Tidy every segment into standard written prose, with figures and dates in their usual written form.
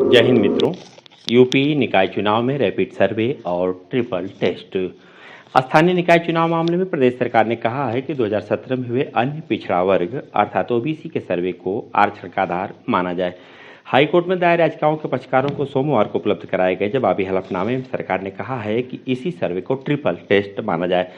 जय हिंद मित्रों। यूपी निकाय चुनाव में रैपिड सर्वे और ट्रिपल टेस्ट। स्थानीय निकाय चुनाव मामले में प्रदेश सरकार ने कहा है कि 2017 में हुए अन्य पिछड़ा वर्ग अर्थात ओबीसी के सर्वे को आरक्षण का आधार माना जाए। हाईकोर्ट में दायर याचिकाओं के पक्षकारों को सोमवार को उपलब्ध कराए गए जवाबी हलफनामे में सरकार ने कहा है कि इसी सर्वे को ट्रिपल टेस्ट माना जाए।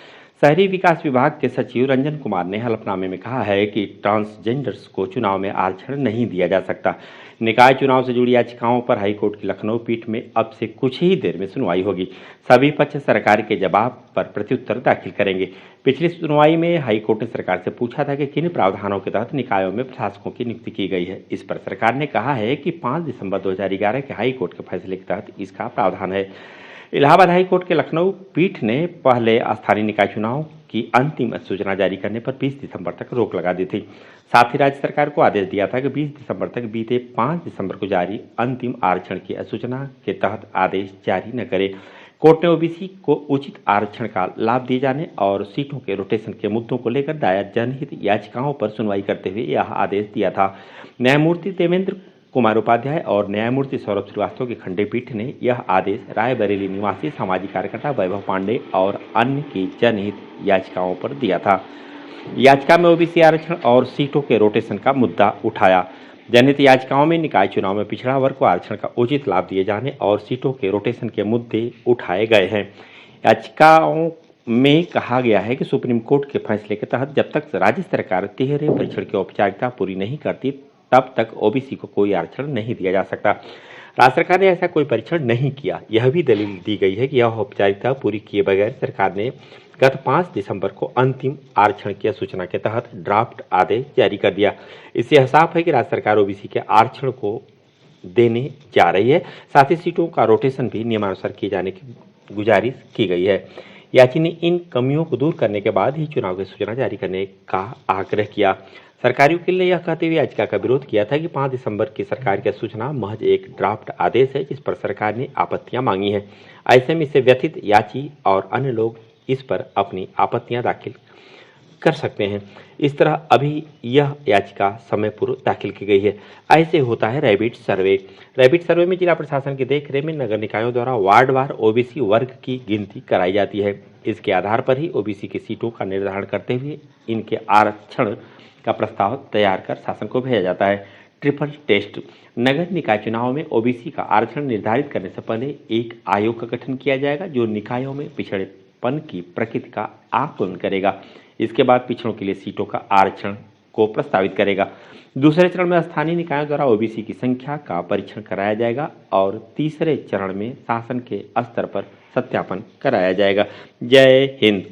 शहरी विकास विभाग के सचिव रंजन कुमार ने हलफनामे में कहा है कि ट्रांसजेंडर्स को चुनाव में आरक्षण नहीं दिया जा सकता। निकाय चुनाव से जुड़ी याचिकाओं पर हाईकोर्ट की लखनऊ पीठ में अब से कुछ ही देर में सुनवाई होगी। सभी पक्ष सरकार के जवाब पर प्रत्युत्तर दाखिल करेंगे। पिछली सुनवाई में हाईकोर्ट ने सरकार से पूछा था कि किन प्रावधानों के तहत निकायों में प्रशासकों की नियुक्ति की गई है। इस पर सरकार ने कहा है कि 5 दिसंबर 2011 के हाईकोर्ट के फैसले के तहत इसका प्रावधान है। इलाहाबाद हाईकोर्ट के लखनऊ पीठ ने पहले स्थानीय निकाय चुनाव की अंतिम अधिसूचना जारी करने पर 20 दिसंबर तक रोक लगा दी थी। साथ ही राज्य सरकार को आदेश दिया था कि 20 दिसंबर तक बीते 5 दिसंबर को जारी अंतिम आरक्षण की अधिसूचना के तहत आदेश जारी न करे। कोर्ट ने ओबीसी को उचित आरक्षण का लाभ दिए जाने और सीटों के रोटेशन के मुद्दों को लेकर दायर जनहित याचिकाओं पर सुनवाई करते हुए यह आदेश दिया था। न्यायमूर्ति देवेंद्र कुमार उपाध्याय और न्यायमूर्ति सौरभ श्रीवास्तव की खंडपीठ ने यह आदेश रायबरेली निवासी सामाजिक कार्यकर्ता वैभव पांडे और अन्य की जनहित याचिकाओं पर दिया था। याचिका में ओबीसी आरक्षण और सीटों के रोटेशन का मुद्दा उठाया। जनहित याचिकाओं में निकाय चुनाव में पिछड़ा वर्ग को आरक्षण का उचित लाभ दिए जाने और सीटों के रोटेशन के मुद्दे उठाए गए हैं। याचिकाओं में कहा गया है कि सुप्रीम कोर्ट के फैसले के तहत जब तक राज्य सरकार तिहरे परीक्षण की औपचारिकता पूरी नहीं करती तब तक ओबीसी को कोई आरक्षण नहीं दिया जा सकता। राज्य सरकार ने ऐसा कोई परीक्षण नहीं किया। यह भी दलील दी गई है कि यह औपचारिकता पूरी किए बगैर सरकार ने गत 5 दिसंबर को अंतिम आरक्षण की सूचना के तहत ड्राफ्ट आदेश जारी कर दिया। इससे यह साफ है कि राज्य सरकार ओबीसी के आरक्षण को देने जा रही है। साथ ही सीटों का रोटेशन भी नियमानुसार किए जाने की गुजारिश की गई है। याची ने इन कमियों को दूर करने के बाद ही चुनाव की सूचना जारी करने का आग्रह किया। सरकारी वकील ने यह कहते हुए याचिका का विरोध किया था कि 5 दिसंबर की सरकार की सूचना महज एक ड्राफ्ट आदेश है जिस पर सरकार ने आपत्तियां मांगी हैं। ऐसे में इससे व्यथित याची और अन्य लोग इस पर अपनी आपत्तियां दाखिल कर सकते हैं। इस तरह अभी यह याचिका समय पूर्व दाखिल की गई है। ऐसे होता है रैपिड सर्वे। रैपिड सर्वे में जिला प्रशासन की देखरेख में नगर निकायों द्वारा वार्डवार ओबीसी वर्ग की गिनती कराई जाती है। इसके आधार पर ही ओबीसी की सीटों का निर्धारण करते हुए इनके आरक्षण का प्रस्ताव तैयार कर शासन को भेजा जाता है। Triple test. नगर निकाय चुनाव में ओबीसी का आरक्षण निर्धारित करने से पहले एक आयोग का गठन किया जाएगा जो निकायों में पिछड़ेपन की प्रकृति का आकलन करेगा। इसके बाद पिछड़ों के लिए सीटों का आरक्षण को प्रस्तावित करेगा। दूसरे चरण में स्थानीय निकायों द्वारा ओबीसी की संख्या का परीक्षण कराया जाएगा और तीसरे चरण में शासन के स्तर पर सत्यापन कराया जाएगा। जय हिंद।